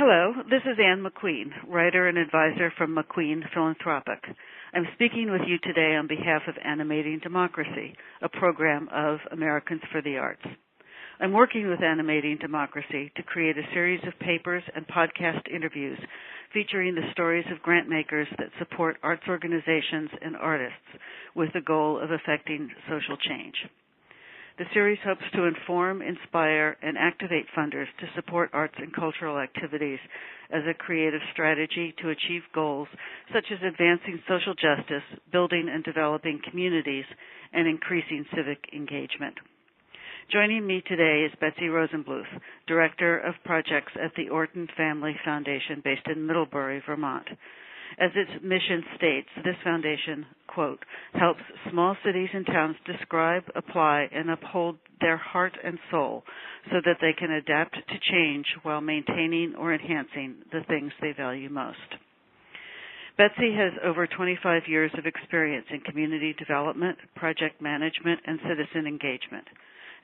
Hello, this is Anne McQueen, writer and advisor from McQueen Philanthropic. I'm speaking with you today on behalf of Animating Democracy, a program of Americans for the Arts. I'm working with Animating Democracy to create a series of papers and podcast interviews featuring the stories of grantmakers that support arts organizations and artists with the goal of effecting social change. The series hopes to inform, inspire, and activate funders to support arts and cultural activities as a creative strategy to achieve goals such as advancing social justice, building and developing communities, and increasing civic engagement. Joining me today is Betsy Rosenbluth, Director of Projects at the Orton Family Foundation based in Middlebury, Vermont. As its mission states, this foundation, quote, helps small cities and towns describe, apply, and uphold their heart and soul so that they can adapt to change while maintaining or enhancing the things they value most. Betsy has over 25 years of experience in community development, project management, and citizen engagement.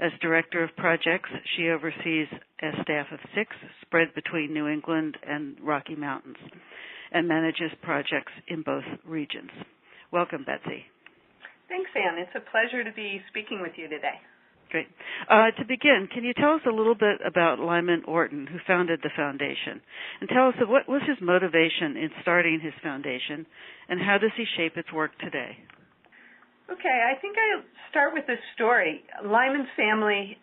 As Director of Projects, she oversees a staff of 6 spread between New England and Rocky Mountains, and manages projects in both regions. Welcome, Betsy. Thanks, Anne. It's a pleasure to be speaking with you today. Great. To begin, can you tell us a little bit about Lyman Orton, who founded the foundation? And tell us what was his motivation in starting his foundation, and how does he shape its work today? Okay, I think I'll start with this story. Lyman's family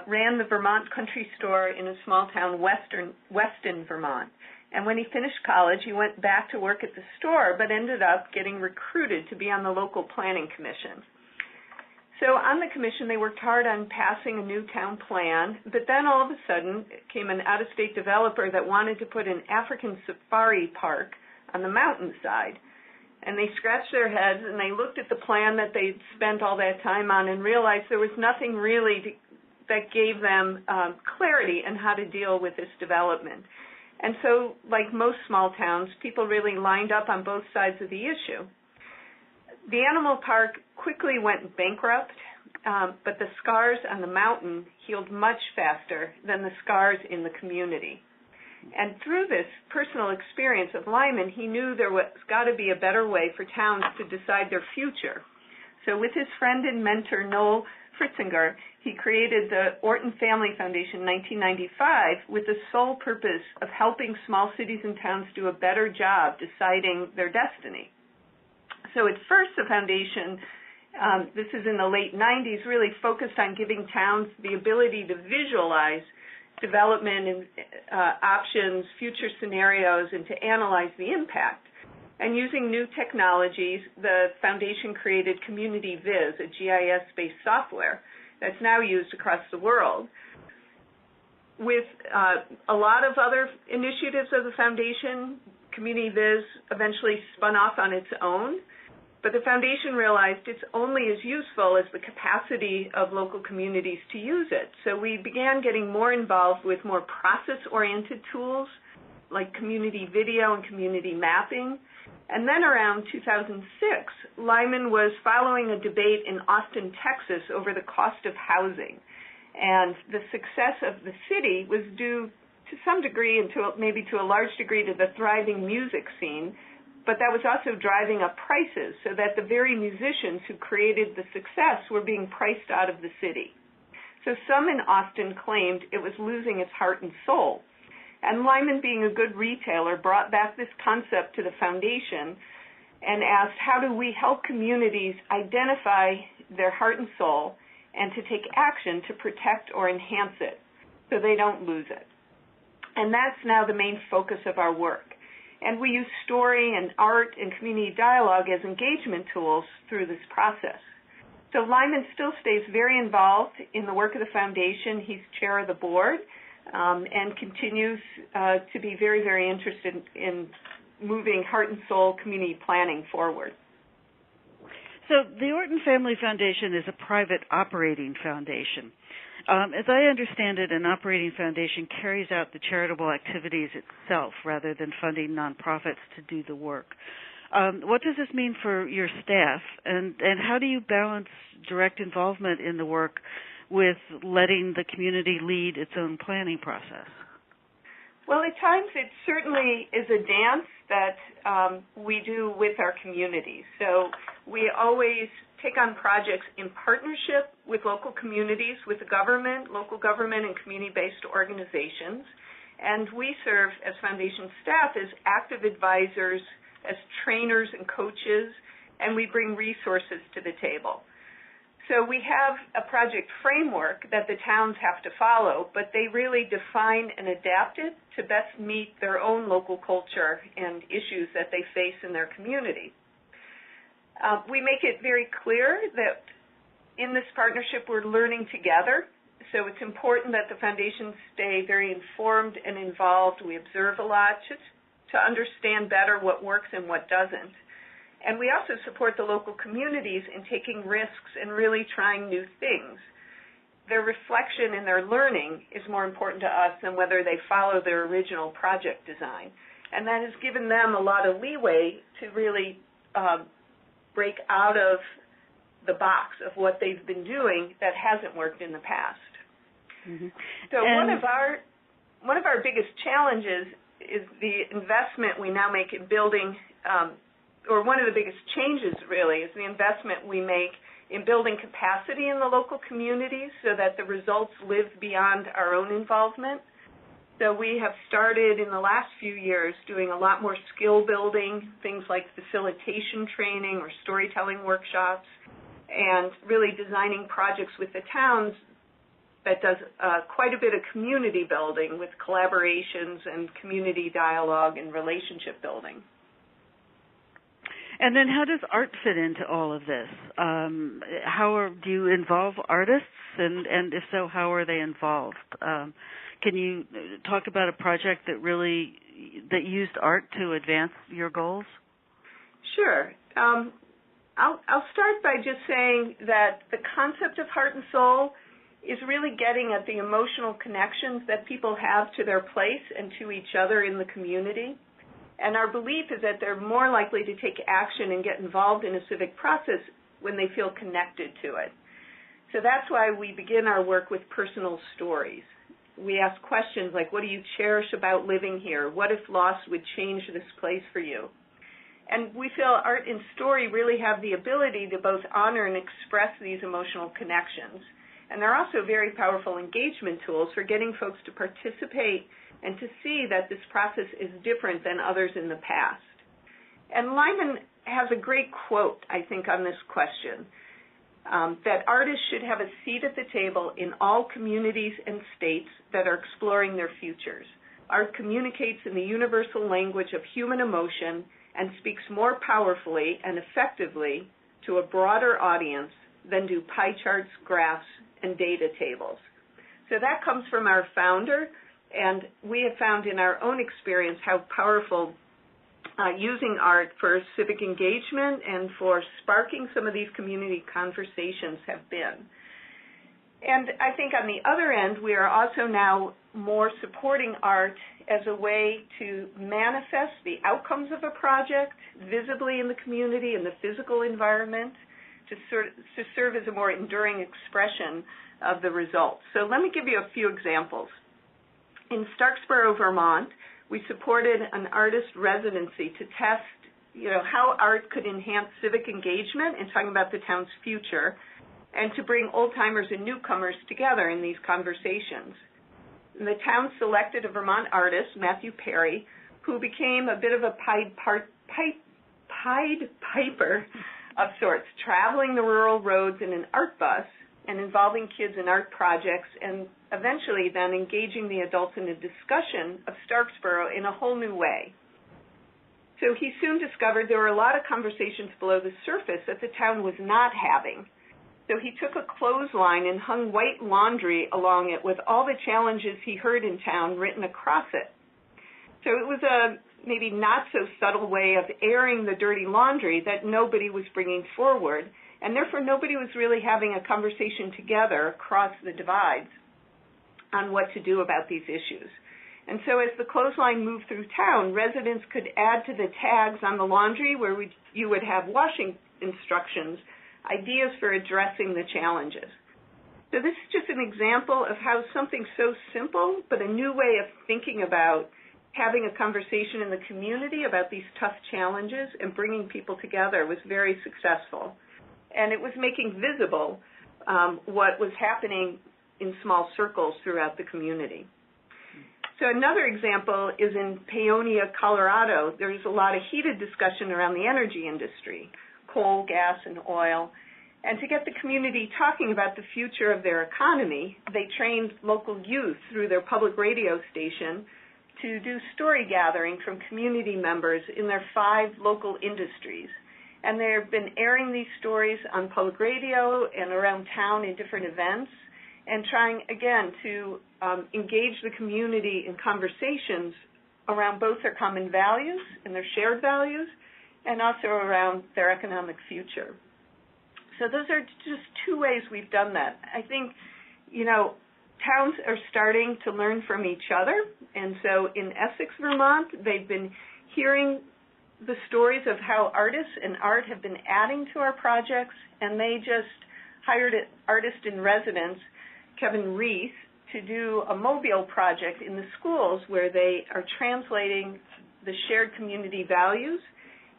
ran the Vermont Country Store in a small town, Weston, Vermont. And when he finished college, he went back to work at the store, but ended up getting recruited to be on the local planning commission. So on the commission, they worked hard on passing a new town plan, but then all of a sudden came an out-of-state developer that wanted to put an African safari park on the mountainside. And they scratched their heads and they looked at the plan that they'd spent all that time on and realized there was nothing really that gave them clarity on how to deal with this development. And so, like most small towns, people really lined up on both sides of the issue. The animal park quickly went bankrupt, but the scars on the mountain healed much faster than the scars in the community. And through this personal experience of Lyman, he knew there was got to be a better way for towns to decide their future. So with his friend and mentor, Noel Fritzinger, he created the Orton Family Foundation in 1995 with the sole purpose of helping small cities and towns do a better job deciding their destiny. So at first the foundation, this is in the late 90s, really focused on giving towns the ability to visualize development and options, future scenarios, and to analyze the impact. And using new technologies, the foundation created Community Viz, a GIS-based software that's now used across the world. With a lot of other initiatives of the foundation, Community Viz eventually spun off on its own, but the foundation realized it's only as useful as the capacity of local communities to use it. So we began getting more involved with more process-oriented tools like community video and community mapping. And then around 2006, Lyman was following a debate in Austin, Texas over the cost of housing. And the success of the city was due to some degree, and maybe to a large degree, to the thriving music scene, but that was also driving up prices so that the very musicians who created the success were being priced out of the city. So some in Austin claimed it was losing its heart and soul. And Lyman, being a good retailer, brought back this concept to the foundation and asked, how do we help communities identify their heart and soul and to take action to protect or enhance it so they don't lose it? And that's now the main focus of our work. And we use story and art and community dialogue as engagement tools through this process. So Lyman still stays very involved in the work of the foundation. He's chair of the board. And continues to be very, very interested in moving heart and soul community planning forward. So the Orton Family Foundation is a private operating foundation. As I understand it, an operating foundation carries out the charitable activities itself rather than funding nonprofits to do the work. What does this mean for your staff, and how do you balance direct involvement in the work with letting the community lead its own planning process? Well, at times it certainly is a dance that we do with our communities. So we always take on projects in partnership with local communities, with the government, local government, and community-based organizations. And we serve as foundation staff as active advisors, as trainers and coaches, and we bring resources to the table. So we have a project framework that the towns have to follow, but they really define and adapt it to best meet their own local culture and issues that they face in their community. We make it very clear that in this partnership we're learning together, so it's important that the foundations stay very informed and involved. We observe a lot just to understand better what works and what doesn't. And we also support the local communities in taking risks and really trying new things. Their reflection and their learning is more important to us than whether they follow their original project design. And that has given them a lot of leeway to really break out of the box of what they've been doing that hasn't worked in the past. Mm-hmm. So one of our biggest challenges is the investment we now make in building, or one of the biggest changes really is the investment we make in building capacity in the local communities so that the results live beyond our own involvement. So we have started in the last few years doing a lot more skill building, things like facilitation training or storytelling workshops, and really designing projects with the towns that does quite a bit of community building with collaborations and community dialogue and relationship building. And then how does art fit into all of this? Do you involve artists, and if so, how are they involved? Can you talk about a project that used art to advance your goals? Sure. I'll start by just saying that the concept of heart and soul is really getting at the emotional connections that people have to their place and to each other in the community. And our belief is that they're more likely to take action and get involved in a civic process when they feel connected to it. So that's why we begin our work with personal stories. We ask questions like, what do you cherish about living here? What if loss would change this place for you? And we feel art and story really have the ability to both honor and express these emotional connections. And they're also very powerful engagement tools for getting folks to participate and to see that this process is different than others in the past. And Lyman has a great quote, I think, on this question, that artists should have a seat at the table in all communities and states that are exploring their futures. Art communicates in the universal language of human emotion and speaks more powerfully and effectively to a broader audience than do pie charts, graphs, and data tables. So that comes from our founder, and we have found in our own experience how powerful using art for civic engagement and for sparking some of these community conversations have been. And I think on the other end, we are also now more supporting art as a way to manifest the outcomes of a project visibly in the community, in the physical environment, to serve as a more enduring expression of the results. So let me give you a few examples. In Starksboro, Vermont, we supported an artist residency to test, how art could enhance civic engagement in talking about the town's future, and to bring old-timers and newcomers together in these conversations. And the town selected a Vermont artist, Matthew Perry, who became a bit of a Pied Piper of sorts, traveling the rural roads in an art bus and involving kids in art projects, and eventually then engaging the adults in a discussion of Starksboro in a whole new way. So he soon discovered there were a lot of conversations below the surface that the town was not having. So he took a clothesline and hung white laundry along it with all the challenges he heard in town written across it. So it was a maybe not so subtle way of airing the dirty laundry that nobody was bringing forward, and therefore nobody was really having a conversation together across the divides on what to do about these issues. And so as the clothesline moved through town, residents could add to the tags on the laundry where you would have washing instructions, ideas for addressing the challenges. So this is just an example of how something so simple, but a new way of thinking about having a conversation in the community about these tough challenges and bringing people together was very successful. And it was making visible what was happening in small circles throughout the community. So another example is in Paonia, Colorado. There's a lot of heated discussion around the energy industry, coal, gas, and oil. And to get the community talking about the future of their economy, they trained local youth through their public radio station to do story gathering from community members in their 5 local industries. And they've been airing these stories on public radio and around town in different events, and trying, again, to engage the community in conversations around both their common values and their shared values, and also around their economic future. So those are just 2 ways we've done that. I think, towns are starting to learn from each other, and so in Essex, Vermont, they've been hearing the stories of how artists and art have been adding to our projects, and they just hired an artist in residence, Kevin Reese, to do a mobile project in the schools where they are translating the shared community values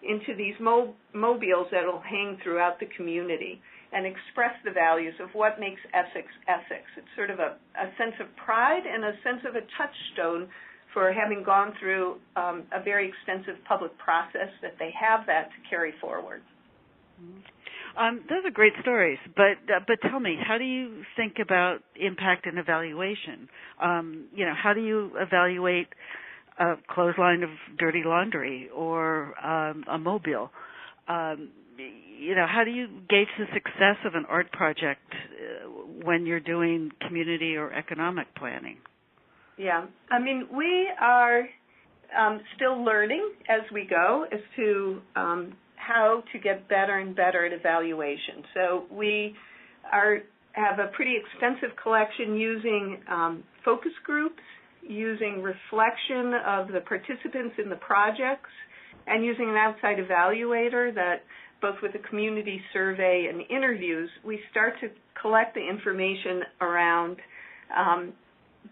into these mobiles that will hang throughout the community and express the values of what makes Essex, Essex. It's sort of a sense of pride and a sense of a touchstone for having gone through a very extensive public process that they have that to carry forward. Those are great stories, but tell me, how do you think about impact and evaluation? How do you evaluate a clothesline of dirty laundry or a mobile? How do you gauge the success of an art project when you're doing community or economic planning? Yeah, we are still learning as we go as to how to get better and better at evaluation. So we have a pretty extensive collection using focus groups, using reflection of the participants in the projects, and using an outside evaluator that, both with a community survey and interviews, we start to collect the information around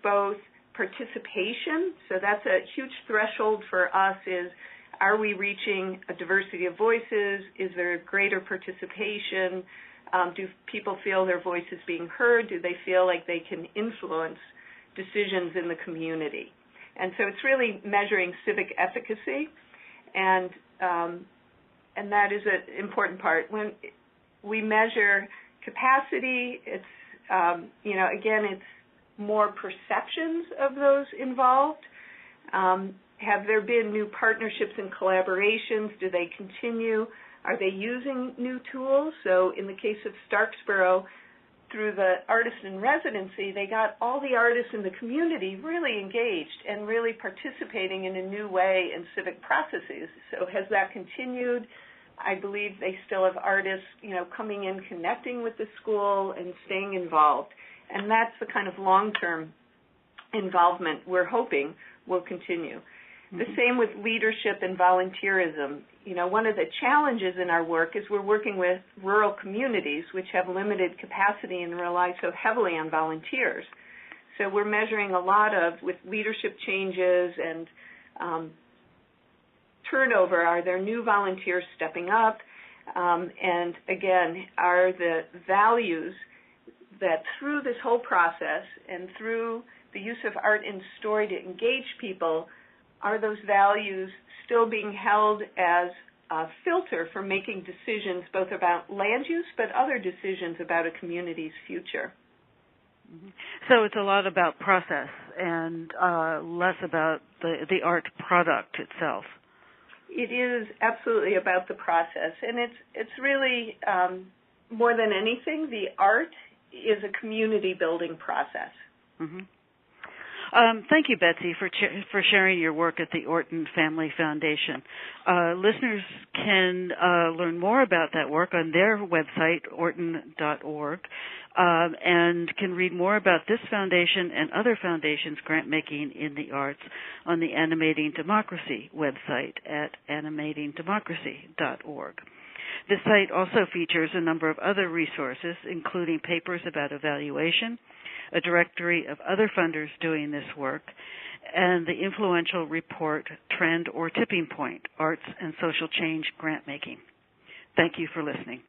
both participation. So that's a huge threshold for us is, are we reaching a diversity of voices? Is there greater participation? Do people feel their voice is being heard? Do they feel like they can influence decisions in the community? And so it's really measuring civic efficacy, and that is an important part. When we measure capacity, it's again, it's more perceptions of those involved. Have there been new partnerships and collaborations? Do they continue? Are they using new tools? So in the case of Starksboro, through the artist in residency, they got all the artists in the community really engaged and really participating in a new way in civic processes. So has that continued? I believe they still have artists, coming in, connecting with the school and staying involved. And that's the kind of long-term involvement we're hoping will continue. The same with leadership and volunteerism. One of the challenges in our work is we're working with rural communities which have limited capacity and rely so heavily on volunteers. So we're measuring a lot with leadership changes and turnover. Are there new volunteers stepping up? And again, are the values that through this whole process and through the use of art and story to engage people, are those values still being held as a filter for making decisions both about land use but other decisions about a community's future? So it's a lot about process and less about the art product itself. It is absolutely about the process, and it's really more than anything, the art is a community building process. Mm-hmm. Thank you, Betsy, for sharing your work at the Orton Family Foundation. Listeners can learn more about that work on their website, orton.org, and can read more about this foundation and other foundations' grant-making in the arts on the Animating Democracy website at animatingdemocracy.org. This site also features a number of other resources, including papers about evaluation, a directory of other funders doing this work, and the influential report, Trend or Tipping Point, Arts and Social Change Grant Making. Thank you for listening.